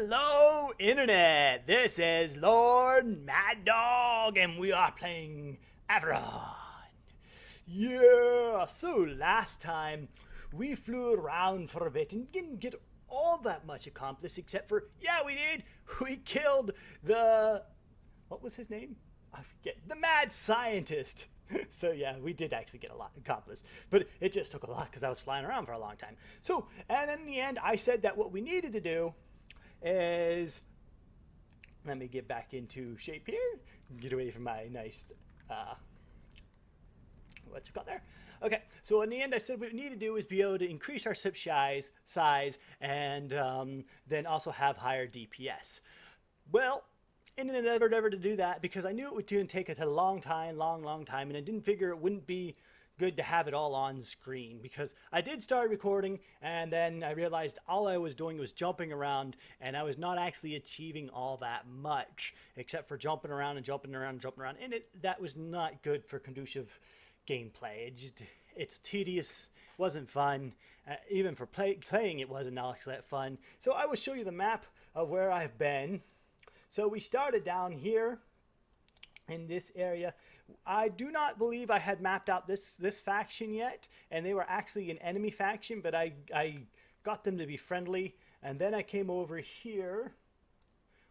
Hello, Internet! This is LordMaddog, and we are playing Avorion. Yeah! So, last time we flew around for a bit and didn't get all that much accomplished, except for, yeah, we did! We killed the. What was his name? I forget. The mad scientist! So yeah, we did actually get a lot accomplished, but it just took a lot because I was flying around for a long time. So, and in the end, I said that what we needed to do is, let me get back into shape here, get away from my nice, what's it called there? Okay, so in the end, I said what we need to do is be able to increase our ship size and then also have higher DPS. Well, in an endeavor to do that, because I knew it would take a long time, and I didn't figure it wouldn't be good to have it all on screen, because I did start recording and then I realized all I was doing was jumping around, and I was not actually achieving all that much except for jumping around, and that was not good for conducive gameplay. It's tedious, wasn't fun. Even for playing it wasn't all that fun. So I will show you the map of where I've been. So we started down here in this area. I do not believe I had mapped out this faction yet, and they were actually an enemy faction, but I got them to be friendly, and then I came over here,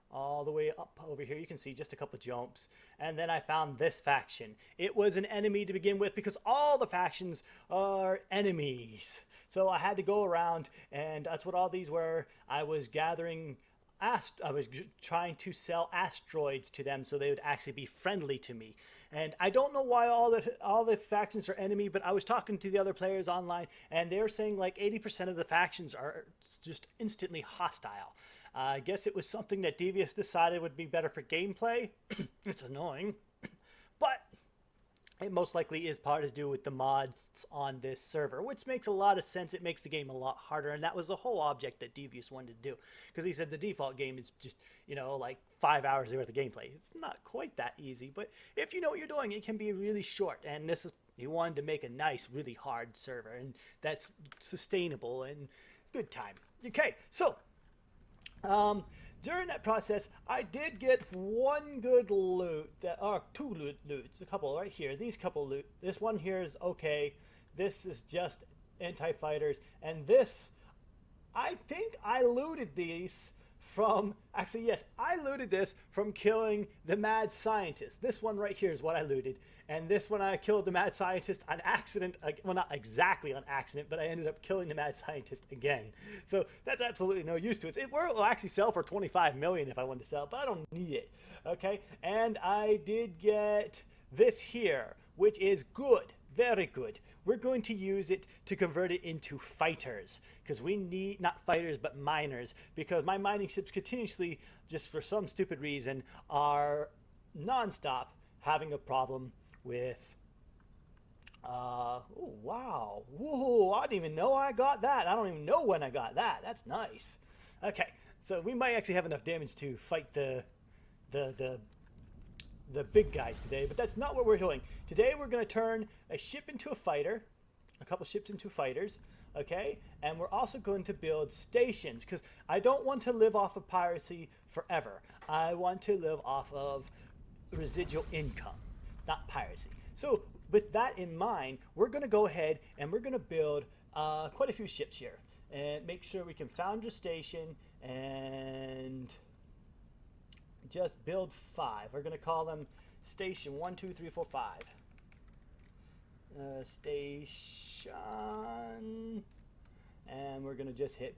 all the way up over here. You can see just a couple of jumps, and then I found this faction. It was an enemy to begin with because all the factions are enemies. So I had to go around, and that's what all these were. I was gathering. I was trying to sell asteroids to them so they would actually be friendly to me. And I don't know why all the factions are enemy, but I was talking to the other players online, and they're saying like 80% of the factions are just instantly hostile. I guess it was something that Devious decided would be better for gameplay. It's annoying, but it most likely is part to do with the mods on this server, which makes a lot of sense. It makes the game a lot harder, and that was the whole object that Devious wanted to do, because he said the default game is just, like 5 hours worth of gameplay. It's not quite that easy, but if you know what you're doing, it can be really short, and he wanted to make a nice, really hard server, and that's sustainable and good time. Okay, so during that process, I did get one good loot, two loots, a couple right here. These couple loot. This one here is okay. This is just anti-fighters, and this, I think I looted these from, actually yes, I looted this from killing the mad scientist. This one right here is what I looted, and this one I killed the mad scientist on accident. Well, not exactly on accident, but I ended up killing the mad scientist again. So that's absolutely no use to it. It will actually sell for 25 million if I wanted to sell, but I don't need it. Okay, and I did get this here, which is good, very good. We're going to use it to convert it into fighters, because we need, not fighters, but miners, because my mining ships continuously, just for some stupid reason, are non-stop having a problem with, oh wow, whoa, I didn't even know I got that. I don't even know when I got that. That's nice. Okay, so we might actually have enough damage to fight the big guys today, but that's not what we're doing. Today we're going to turn a ship into a fighter, a couple ships into fighters, okay? And we're also going to build stations, because I don't want to live off of piracy forever. I want to live off of residual income, not piracy. So with that in mind, we're going to go ahead and we're going to build quite a few ships here, and make sure we can found a station and just build 5. We're going to call them station 1, 2, 3, 4, 5. Station, and we're going to just hit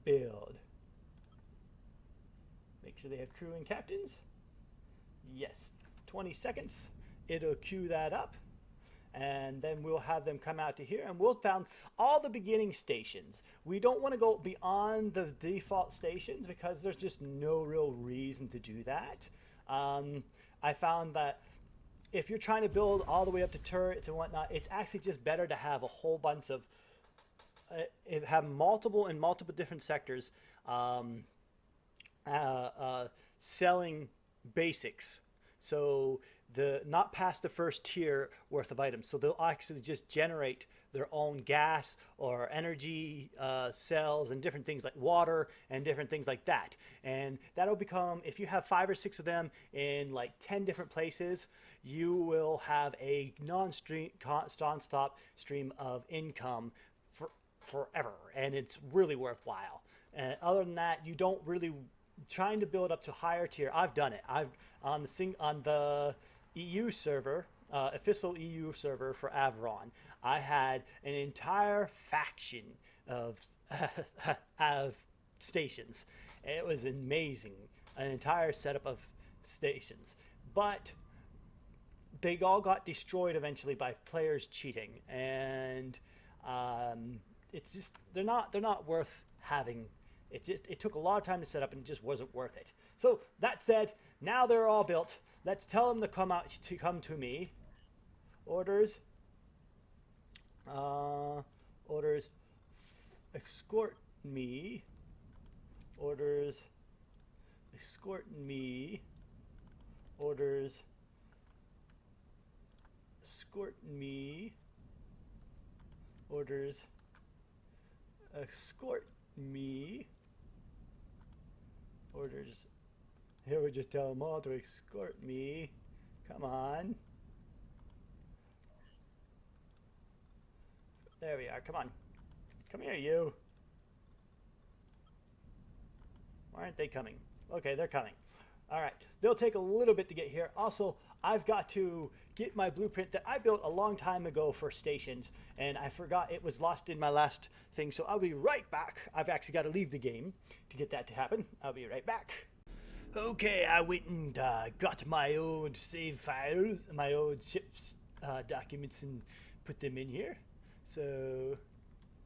build. Make sure they have crew and captains. Yes, 20 seconds. It'll queue that up, and then we'll have them come out to here, and we'll found all the beginning stations. We don't want to go beyond the default stations because there's just no real reason to do that. I found that if you're trying to build all the way up to turrets and whatnot, it's actually just better to have a whole bunch of have multiple different sectors selling basics. So not past the first tier worth of items. So they'll actually just generate their own gas or energy cells and different things like water and different things like that. And that'll become, if you have 5 or 6 of them in like 10 different places, you will have a non-stop stream of income forever, and it's really worthwhile. And other than that, you don't really trying to build up to higher tier. I've done it. I've on the EU server, official EU server for Avorion, I had an entire faction of of stations. It was amazing, an entire setup of stations, but they all got destroyed eventually by players cheating, and it's just they're not worth having. It took a lot of time to set up, and it just wasn't worth it. So that said, now they're all built. Let's tell them to come to me. Orders. Orders. Escort me. Orders. Escort me. Orders. Escort me. Orders. Escort me. Orders. Here we just tell them all to escort me. Come on. There we are. Come on. Come here, you. Why aren't they coming? Okay, they're coming. All right. They'll take a little bit to get here. Also, I've got to get my blueprint that I built a long time ago for stations, and I forgot it was lost in my last thing, so I'll be right back. I've actually got to leave the game to get that to happen. I'll be right back. Okay, I went and got my old save files, my old ship's documents, and put them in here. So,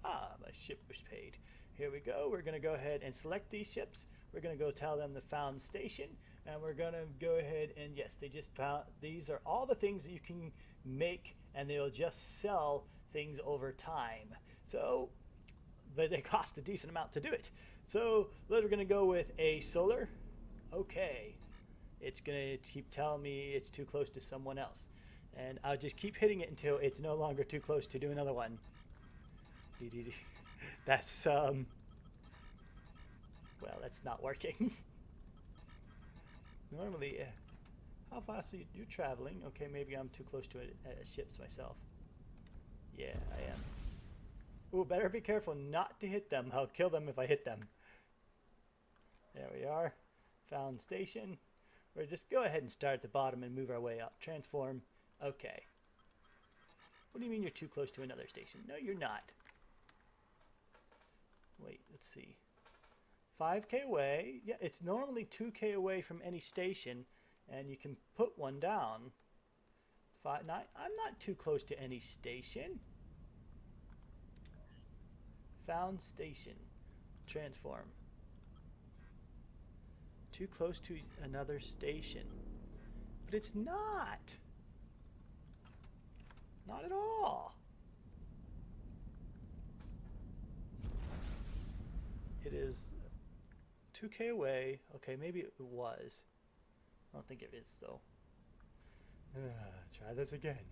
my ship was paid. Here we go. We're going to go ahead and select these ships. We're going to go tell them the found station, and we're going to go ahead and yes, they just found, these are all the things that you can make, and they'll just sell things over time. So, but they cost a decent amount to do it. So we're going to go with a solar. Okay, it's going to keep telling me it's too close to someone else, and I'll just keep hitting it until it's no longer too close to do another one. That's well, that's not working. Normally, how fast are you traveling? Okay, maybe I'm too close to ships myself. Yeah, I am. Ooh, better be careful not to hit them. I'll kill them if I hit them. There we are. Found station. We'll just go ahead and start at the bottom and move our way up. Transform. Okay. What do you mean you're too close to another station? No, you're not. Wait, let's see. 5K away. Yeah, it's normally 2K away from any station, and you can put one down. 5, 9. I'm not too close to any station. Found station. Transform. Too close to another station. But it's not. Not at all. It is 2K away. Okay, maybe it was. I don't think it is though. Try this again.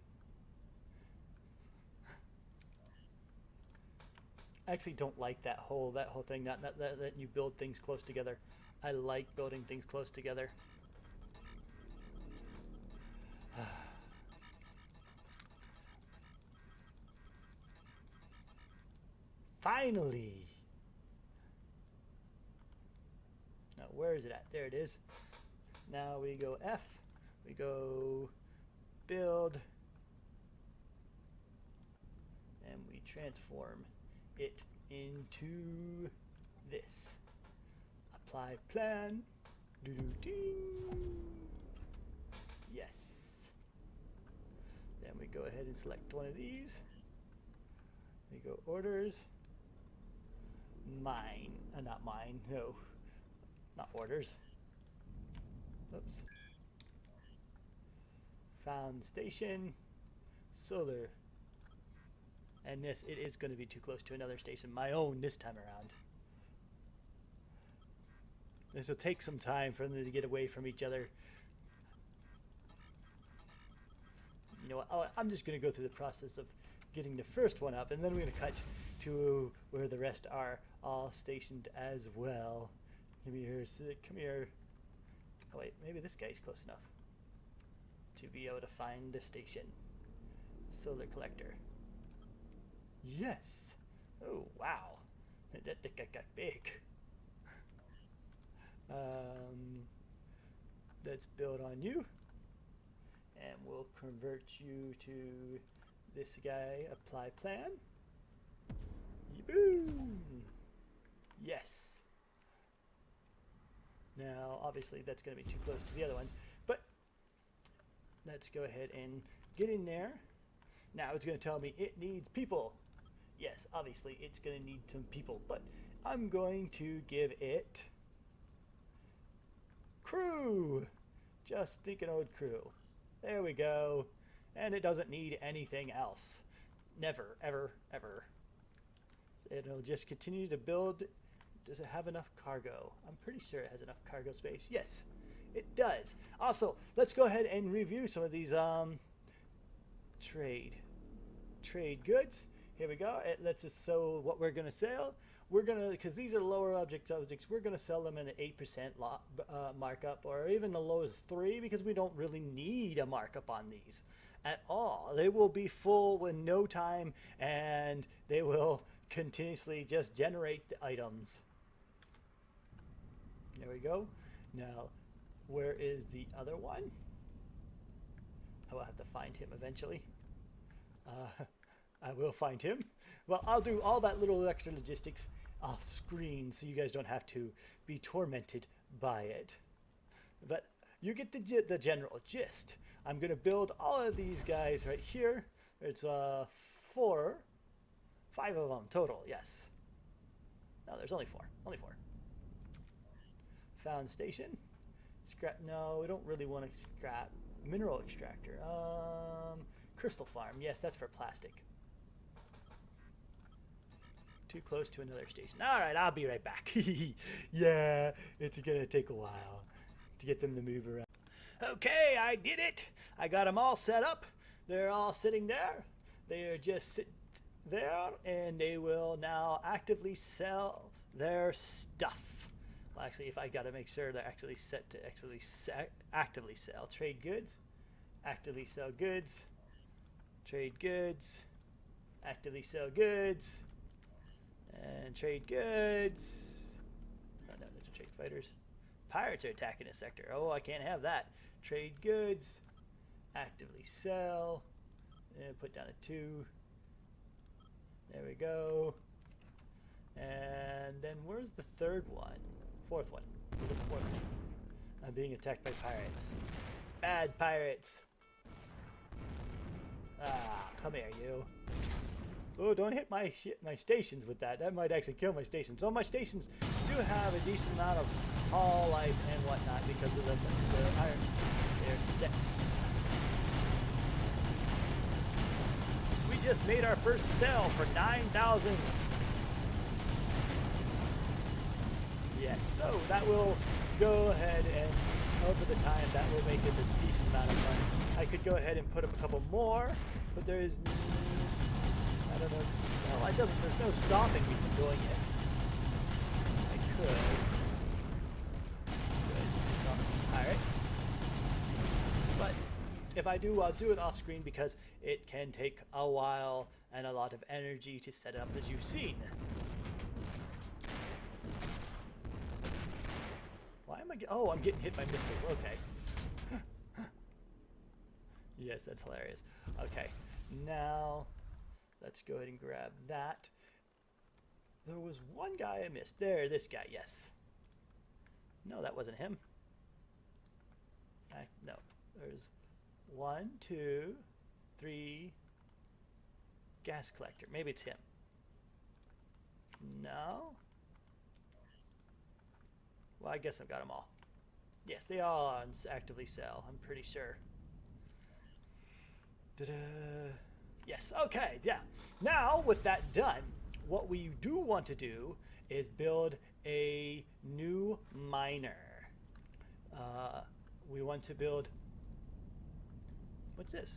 I actually don't like that whole thing. That you build things close together. I like building things close together. Finally. Now where is it at? There it is. Now we go F. We go build. And we transform it into this. Apply plan. Yes. Then we go ahead and select one of these. We go orders. Mine. Not mine. No. Not orders. Oops. Found station. Solar. And this, it is going to be too close to another station. My own this time around. This will take some time for them to get away from each other. You know what? Oh, I'm just going to go through the process of getting the first one up, and then we're going to cut to where the rest are all stationed as well. Come here, Sid, come here. Oh wait, maybe this guy's close enough to be able to find the station. Solar collector. Yes. Oh wow, that got big. Let's build on you, and we'll convert you to this guy. Apply plan. Boom. Yes. Now, obviously, that's going to be too close to the other ones, but let's go ahead and get in there. Now it's going to tell me it needs people. Yes, obviously, it's going to need some people, but I'm going to give it crew. Just think an old crew. There we go. And it doesn't need anything else. Never, ever, ever. It'll just continue to build. Does it have enough cargo? I'm pretty sure it has enough cargo space. Yes, it does. Also, let's go ahead and review some of these trade goods. Here we go. It lets us show what we're going to sell. We're going to, because these are lower objects, we're going to sell them at an 8% markup, or even the low as 3, because we don't really need a markup on these at all. They will be full in no time, and they will continuously just generate the items. There we go. Now, where is the other one? I will have to find him eventually. I will find him. Well, I'll do all that little extra logistics off screen so you guys don't have to be tormented by it. But you get the general gist. I'm going to build all of these guys right here. It's 5 of them total, yes. No, there's only 4. Only 4. Found station. Scrap. No, we don't really want to scrap. Mineral extractor. Crystal farm. Yes, that's for plastic. Too close to another station. All right, I'll be right back. Yeah, it's going to take a while to get them to move around. Okay, I did it. I got them all set up. They're all sitting there. They are just sitting there, and they will now actively sell their stuff. Well, actually, if I got to make sure they're actually set to actively sell. Trade goods, actively sell goods, trade goods, actively sell goods, and trade goods. Oh, no, those are trade fighters. Pirates are attacking a sector. Oh, I can't have that. Trade goods, actively sell, and put down a 2. There we go. And then where's the 3rd one? 4th one. Where's the 4th one? I'm being attacked by pirates. Bad pirates. Ah, come here, you. Oh, don't hit my stations with that. That might actually kill my stations. So my stations do have a decent amount of hull life and whatnot because of the iron. They're set. We just made our first sell for 9,000. Yes, so that will go ahead and over the time that will make us a decent amount of money. I could go ahead and put up a couple more, but there is, I don't know, well, there's no stopping me from doing it. I could. Stop pirates. But if I do, I'll do it off screen because it can take a while and a lot of energy to set up, as you've seen. Why am I? Oh, I'm getting hit by missiles. Okay. Yes, that's hilarious. Okay, now let's go ahead and grab that. There was one guy I missed. There, this guy. Yes. No, that wasn't him. No, there's 1, 2, 3. Gas collector. Maybe it's him. No. Well, I guess I've got them all. Yes, they all actively sell. I'm pretty sure. Yes, okay, yeah. Now, with that done, what we do want to do is build a new miner. We want to build... What's this?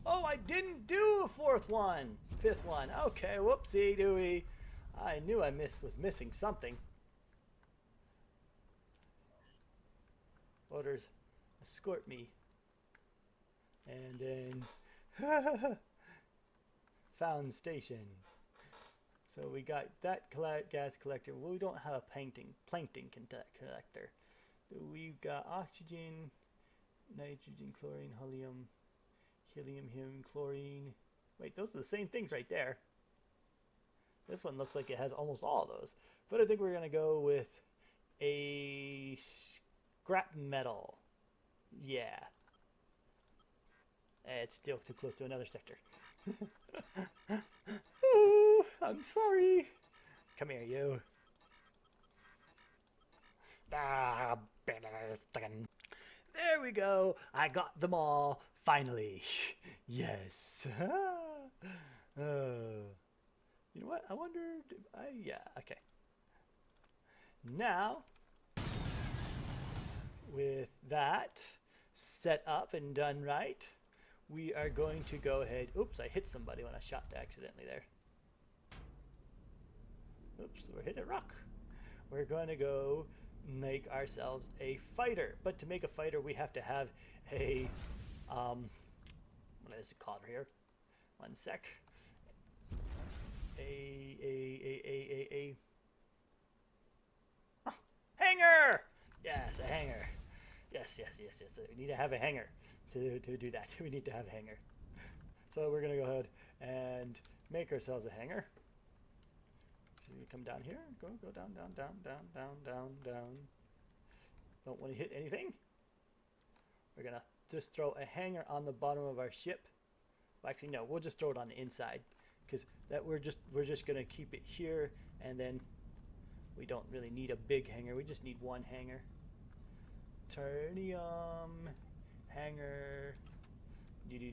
Oh, I didn't do a fourth one. Fifth one. Okay, whoopsie dooey. I knew I was missing something. Orders, escort me. And then found station. So we got that gas collector. Well, we don't have a plankton collector. We've got oxygen, nitrogen, chlorine, helium, chlorine. Wait, those are the same things right there. This one looks like it has almost all of those. But I think we're going to go with a scrap metal. Yeah. It's still too close to another sector. Oh, I'm sorry. Come here, you. There we go. I got them all, finally. Yes. You know what? I wonder... yeah, okay. Now, with that set up and done right, we are going to go ahead... Oops, I hit somebody when I shot accidentally there. Oops, we're hitting a rock. We're going to go make ourselves a fighter. But to make a fighter, we have to have a... what is it called here? One sec. Oh, hanger! Yes, a hanger. Yes. We need to have a hanger to do that. We need to have a hanger. So we're going to go ahead and make ourselves a hanger. Should we come down here? Go down. Don't want to hit anything. We're going to just throw a hanger on the bottom of our ship. Well, actually, no, we'll just throw it on the inside. Because that we're just gonna keep it here, and then we don't really need a big hanger. We just need one hanger. Turnium hanger to be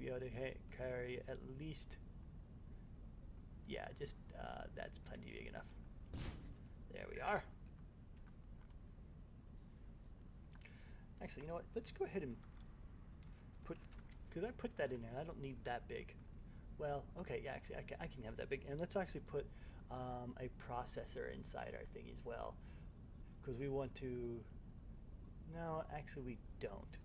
able to carry at least. Yeah, just that's plenty big enough. There we are. Actually, you know what? Let's go ahead and put, because I put that in there. I don't need that big. Well, okay, yeah, actually, I can have that big. And let's actually put a processor inside our thing as well. Because we want to... No, actually, we don't.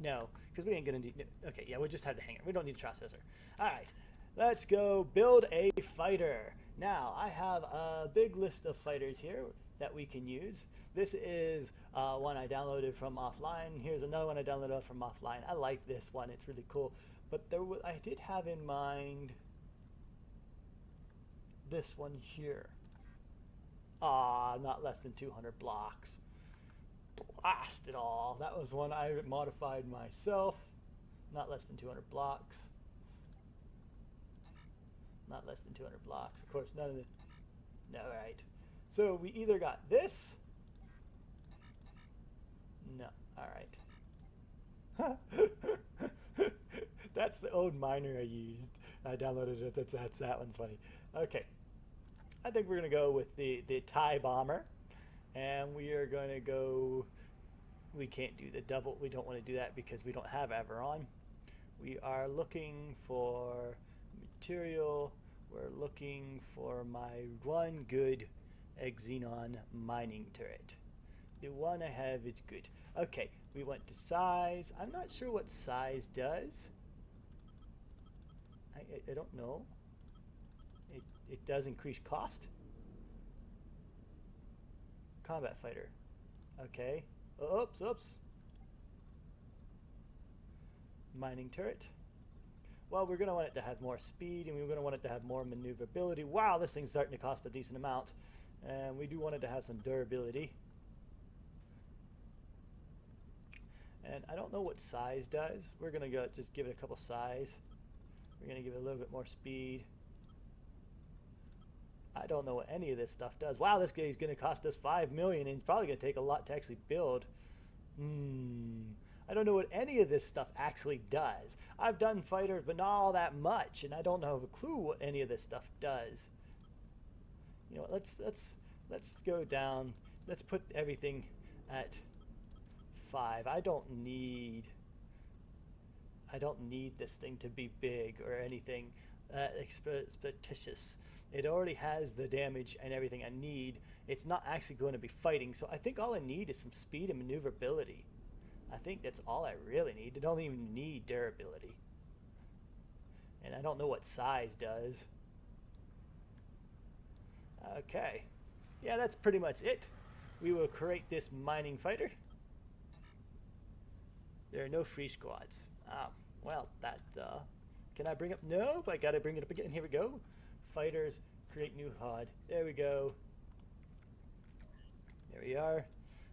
No, because we ain't going to need... Okay, yeah, we'll just have the hanger. We don't need a processor. All right, let's go build a fighter. Now, I have a big list of fighters here that we can use. This is one I downloaded from offline. Here's another one I downloaded from offline. I like this one. It's really cool. But I did have in mind this one here. Not less than 200 blocks. Blast it all. That was one I modified myself. Not less than 200 blocks. Not less than 200 blocks. Of course, none of the... No, right. So we either got this... No, all right. That's the old miner I used. I downloaded it. That's that one's funny. Okay. I think we're going to go with the TIE bomber. And we are going to go... We can't do the double. We don't want to do that because we don't have Avorion. We are looking for material. We're looking for my one good Xenon mining turret. The one I have is good. Okay, we went to size. I'm not sure what size does. I don't know. It does increase cost. Combat fighter. Okay. Oops. Mining turret. Well, we're going to want it to have more speed, and we're going to want it to have more maneuverability. Wow, this thing's starting to cost a decent amount. And we do want it to have some durability. And I don't know what size does. We're going to just give it a couple size. We're going to give it a little bit more speed. I don't know what any of this stuff does. Wow, this guy's going to cost us $5 million, and it's probably going to take a lot to actually build. I don't know what any of this stuff actually does. I've done fighters, but not all that much, and I don't have a clue what any of this stuff does. You know, let's go down. Let's put everything at 5. I don't need I don't need this thing to be big or anything expeditious. It already has the damage and everything I need. It's not actually going to be fighting, so I think all I need is some speed and maneuverability. I think that's all I really need. I don't even need durability. And I don't know what size does. Okay. Yeah, that's pretty much it. We will create this mining fighter. There are no free squads. Well, that, can I bring up? No, I gotta bring it up again. Here we go. Fighters, create new HUD. There we go. There we are.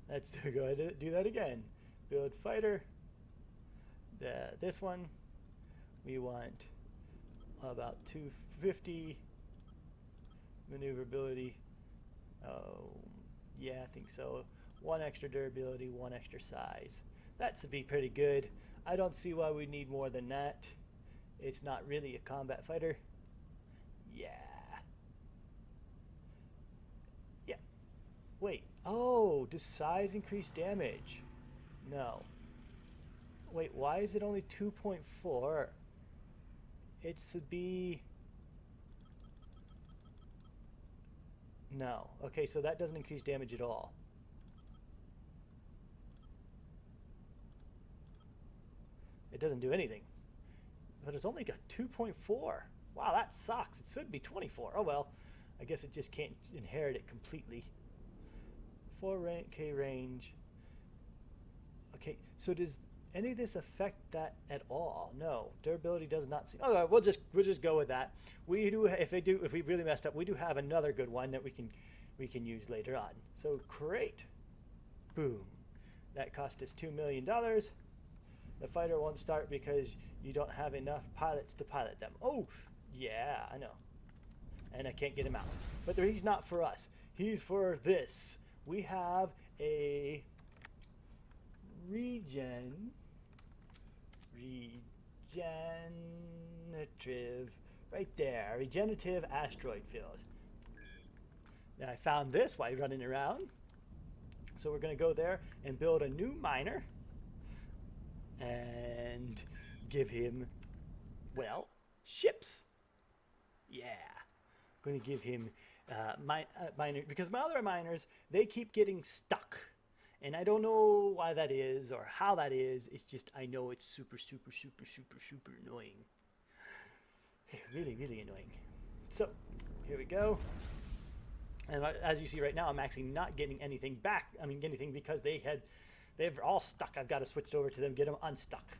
Let's go ahead and do that again. Build fighter. This one, we want about 250 maneuverability. Oh, yeah, I think so. 1 extra durability, 1 extra size. That should be pretty good. I don't see why we need more than that. It's not really a combat fighter. Yeah. Yeah. Wait. Oh, does size increase damage? No. Wait, why is it only 2.4? It should be... No. Okay, so that doesn't increase damage at all. It doesn't do anything. But it's only got 2.4. Wow, that sucks. It should be 24. Oh well. I guess it just can't inherit it completely. 4K range. Okay, so does any of this affect that at all? No. Durability does not seem... Oh, we'll just go with that. We do, if we really messed up, we do have another good one that we can use later on. So create. Boom. That cost us $2 million. The fighter won't start because you don't have enough pilots to pilot them. Oh, yeah, I know. And I can't get him out. But he's not for us. He's for this. We have a regenerative, right there, regenerative asteroid field. Now I found this while running around. So we're going to go there and build a new miner. And give him, well, ships. Yeah. I'm going to give him miner, because my other miners, they keep getting stuck. And I don't know why that is or how that is. It's just, I know it's super, super, super, super, super annoying. Really, really annoying. So, here we go. And as you see right now, I'm actually not getting anything back. I mean, anything because they're all stuck. I've got to switch over to them, get them unstuck.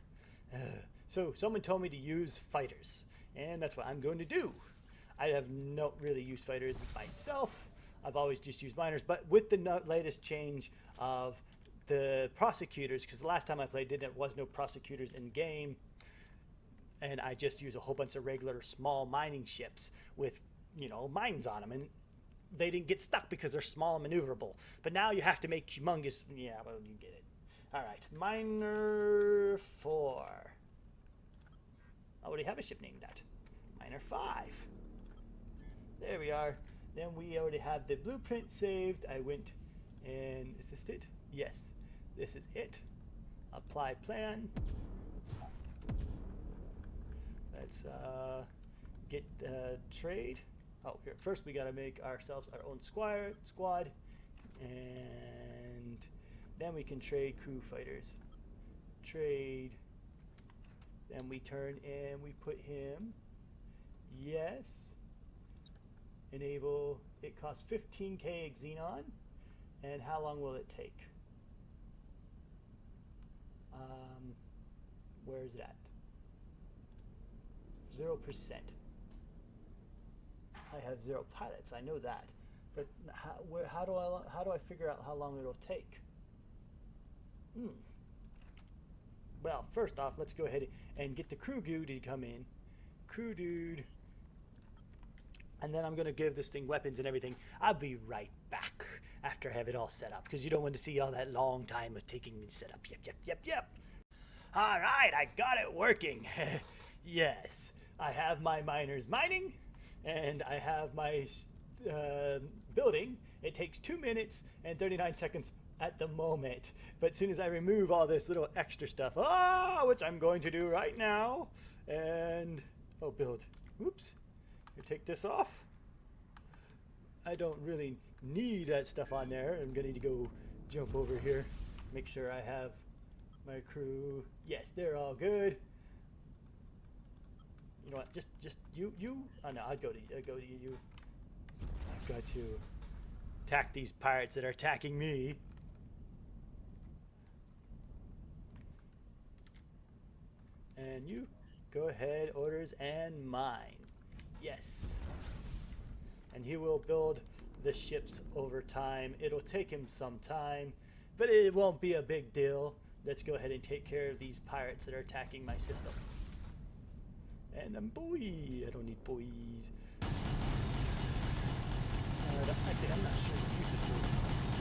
So someone told me to use fighters, and that's what I'm going to do. I have not really used fighters myself. I've always just used miners, but with the latest change of the prosecutors, because the last time I played, there was no prosecutors in game, and I just use a whole bunch of regular small mining ships with, you know, mines on them, and they didn't get stuck because they're small and maneuverable. But now you have to make humongous, yeah, well, you get it. All right, Miner 4. I already have a ship named that. Miner 5. There we are. Then we already have the blueprint saved. I went and, is this it? Yes, this is it. Apply plan. Let's get trade. Oh, here, first we gotta make ourselves our own squad. And then we can trade crew fighters. Trade. Then we turn and we put him. Yes. Enable. It costs 15k xenon. And how long will it take? Where is that? 0%. I have 0 pilots. I know that. But how do I figure out how long it'll take? Well, first off, let's go ahead and get the crew dude to come in. Crew dude. And then I'm going to give this thing weapons and everything. I'll be right back after I have it all set up, because you don't want to see all that long time of taking me set up. Yep. All right, I got it working. Yes, I have my miners mining, and I have my building. It takes 2 minutes and 39 seconds at the moment. But as soon as I remove all this little extra stuff, which I'm going to do right now, and build. Oops. You take this off. I don't really need that stuff on there. I'm gonna need to go jump over here, make sure I have my crew. Yes, they're all good. You know what? Just you. Oh no, I'd go to you. I've got to attack these pirates that are attacking me. And you go ahead, orders, and mine. Yes. And he will build the ships over time. It'll take him some time, but it won't be a big deal. Let's go ahead and take care of these pirates that are attacking my system. And then buoy. I don't need buoys. Actually, I'm not sure they're useful.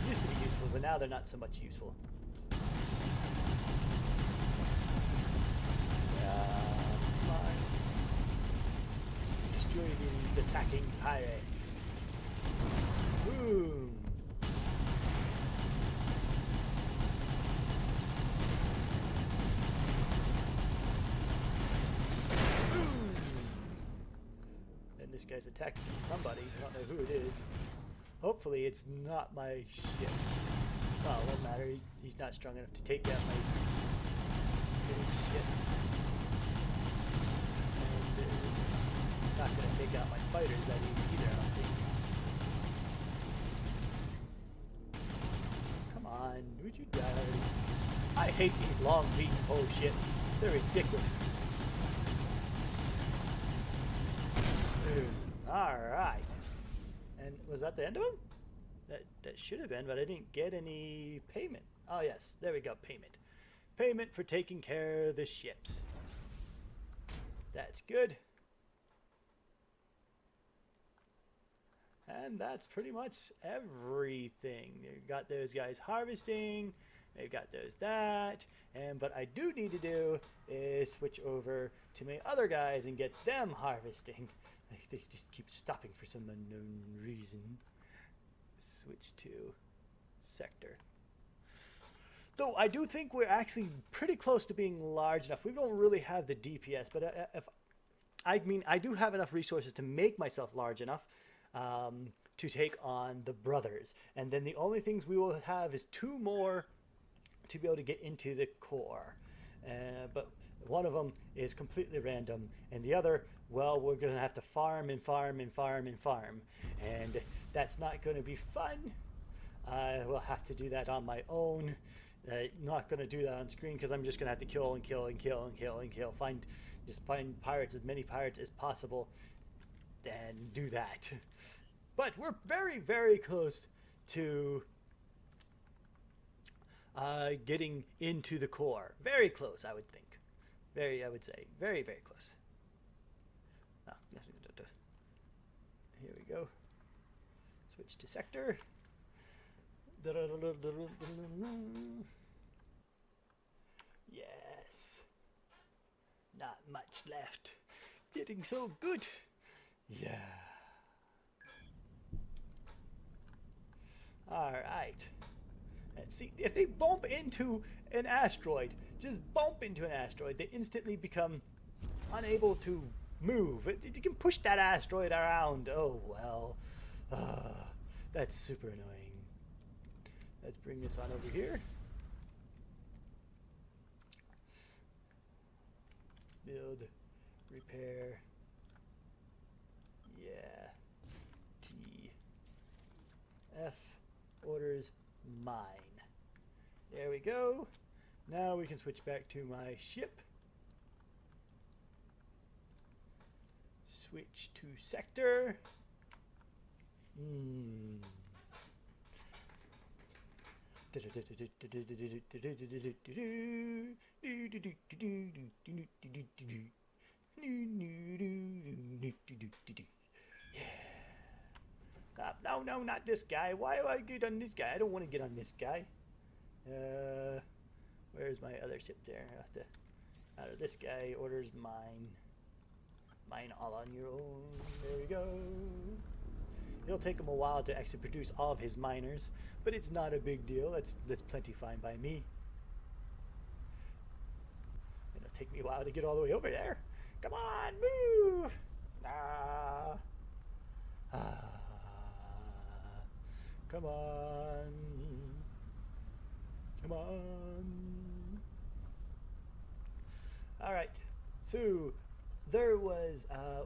They used to be useful, but now they're not so much useful. Fine. Destroy these attacking pirates. Boom. Boom. And this guy's attacking somebody. I don't know who it is. Hopefully it's not my ship. Well, it won't matter. He's not strong enough to take down my ship. And not going to take out my fighters that either, I don't think. Come on, would you die already? I hate these long beaten pole ships. They're ridiculous. Alright. And was that the end of them? That should have been, but I didn't get any payment. Oh yes, there we go, payment. Payment for taking care of the ships. That's good. And that's pretty much everything. They've got those guys harvesting. They've got that. And what I do need to do is switch over to my other guys and get them harvesting. They just keep stopping for some unknown reason. Switch to sector. Though I do think we're actually pretty close to being large enough. We don't really have the DPS, but I do have enough resources to make myself large enough to take on the brothers. And then the only things we will have is 2 more to be able to get into the core. But one of them is completely random, and the other, well, we're going to have to farm and farm and farm and farm. And that's not going to be fun. I will have to do that on my own. Not going to do that on screen because I'm just going to have to kill and kill and kill and kill and kill. Just find pirates, as many pirates as possible, and do that. But we're very, very close to getting into the core. Very close, I would think. I would say. Very, very close. Here we go. Switch to sector. Yes. Not much left. Getting so good. Yeah. Alright. And see, if they bump into an asteroid, just bump into an asteroid, they instantly become unable to move. You can push that asteroid around. Oh, well. That's super annoying. Let's bring this on over here. Build, repair. Yeah. T. F. Orders mine. There we go. Now we can switch back to my ship. Switch to sector. No, not this guy. Why do I get on this guy? I don't want to get on this guy. Where's my other ship there? Out of this guy, orders mine. Mine all on your own. There we go. It'll take him a while to actually produce all of his miners, but it's not a big deal. That's plenty fine by me. It'll take me a while to get all the way over there. Come on, move! Come on. Come on. All right. So there was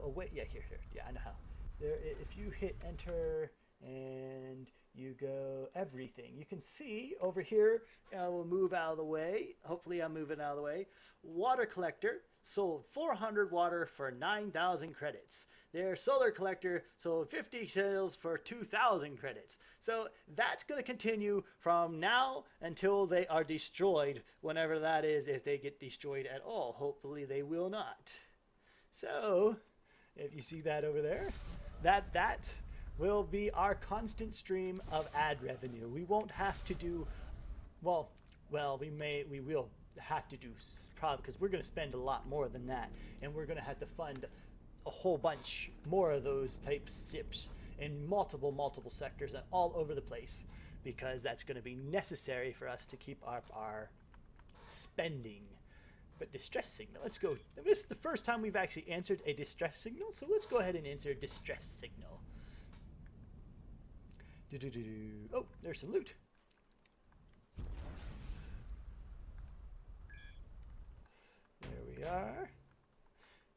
a way. Yeah, here. Yeah, I know how. There, if you hit enter and you go everything, you can see over here. We'll move out of the way. Hopefully, I'm moving out of the way. Water collector sold 400 water for 9,000 credits. Their solar collector sold 50 sales for 2,000 credits. So that's going to continue from now until they are destroyed, whenever that is, if they get destroyed at all. Hopefully they will not. So if you see that over there, that will be our constant stream of ad revenue. We won't have to do, well, we will have to do, probably, because we're going to spend a lot more than that, and we're going to have to fund a whole bunch more of those type ships in multiple sectors and all over the place, because that's going to be necessary for us to keep up our spending. But distress signal, let's go. This is the first time we've actually answered a distress signal, so let's go ahead and answer distress signal. Oh, there's some loot. There we are.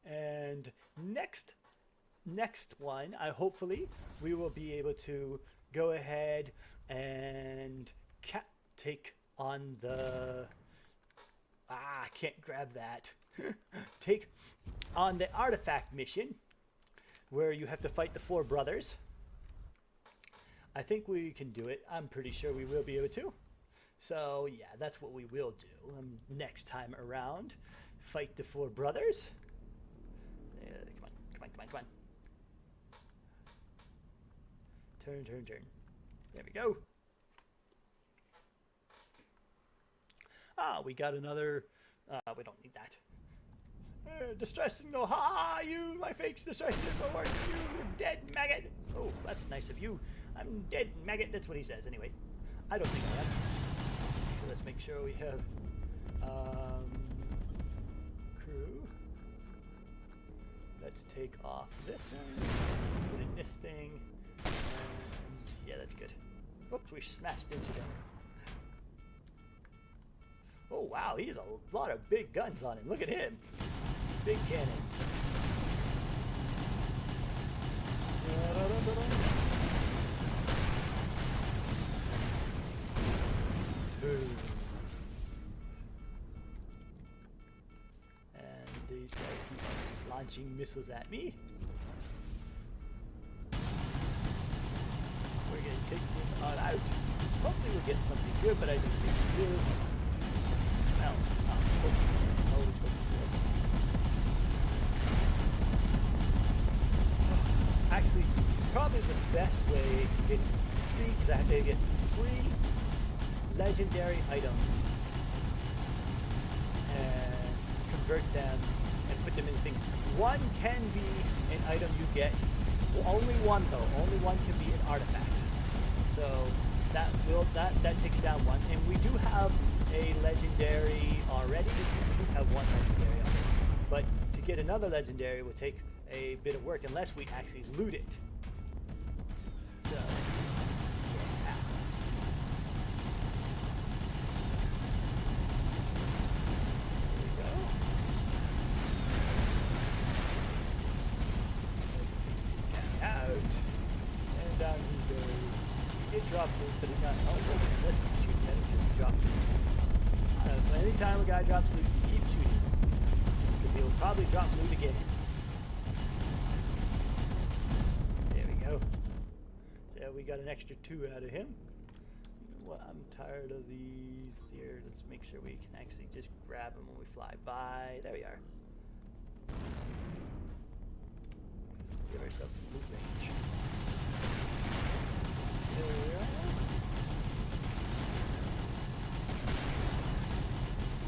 And next one, hopefully we will be able to go ahead and take on the I can't grab that. Take on the artifact mission where you have to fight the 4 brothers. I think we can do it. I'm pretty sure we will be able to. So yeah, that's what we will do next time around. Fight the 4 brothers. Come on. Turn. There we go. Ah, we got another. We don't need that. Distress signal. Ha! You, my fake distress signal work. You dead maggot. Oh, that's nice of you. I'm dead maggot. That's what he says anyway. I don't think I am. So let's make sure we have crew. Let's take off this one. Put in this thing. And yeah, that's good. Oops, we smashed into them. Oh wow, he has a lot of big guns on him. Look at him. Big cannons. And these guys keep launching missiles at me. We're going to take them all out. Hopefully we'll get something good, but I don't think we will. Actually, probably the best way to get three legendary items and convert them and put them in things. One can be an item you get. Only one though. Only one can be an artifact. So that takes down one, and we do have a legendary already. We do have one legendary already, but to get another legendary will take a bit of work unless we actually loot it. So yeah. There we go. Out and down he goes. It dropped loot, but it got let's shoot that. It just dropped loot. Anytime a guy drops loot, you keep shooting. Because he'll probably drop loot again. There we go. So we got an extra 2 out of him. You know what? I'm tired of these here. Let's make sure we can actually just grab them when we fly by. There we are. Give ourselves some loot range. There we are.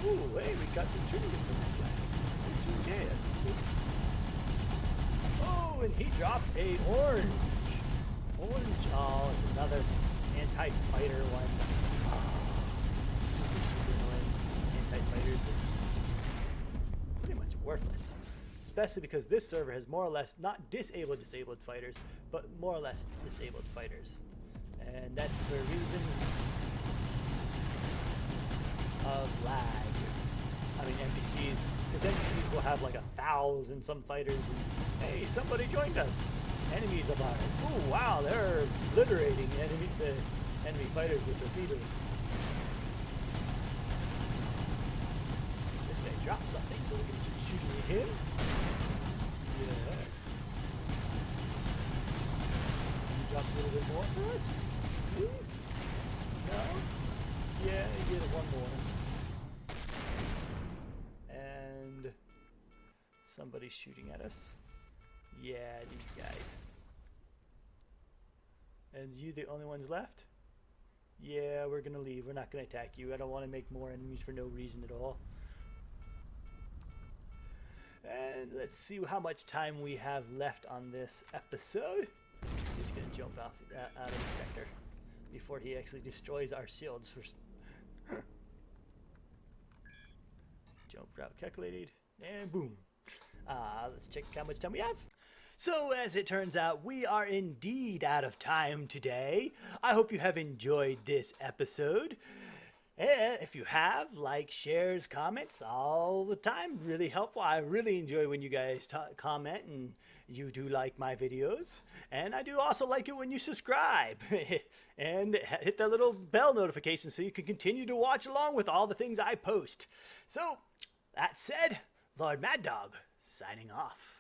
Ooh, hey, we got the 2 from that guy. 2 dead. Oh, and he dropped a orange. Oh, it's another anti-fighter one. Super annoying. Anti-fighters are pretty much worthless. Especially because this server has more or less not disabled fighters, but more or less disabled fighters. And that's for reasons of lag. I mean NPCs, because NPCs will have like 1,000 some fighters and hey, somebody joined us. Enemies of ours. Oh wow, they're obliterating the enemy fighters with torpedoes. This guy dropped something so we can keep shooting at him. Yeah. Can you drop a little bit more for us? Please? No? Yeah, you get one more. And somebody's shooting at us. Yeah, these guys. And you the only ones left? Yeah, we're gonna leave. We're not gonna attack you. I don't want to make more enemies for no reason at all. And let's see how much time we have left on this episode. He's gonna jump off out of the sector before he actually destroys our shields. Jump route calculated, and boom. Let's check how much time we have. So as it turns out, we are indeed out of time today. I hope you have enjoyed this episode. If you have, like, shares, comments all the time, really helpful. I really enjoy when you guys comment and you do like my videos. And I do also like it when you subscribe and hit that little bell notification so you can continue to watch along with all the things I post. So, that said, LordMaddog signing off.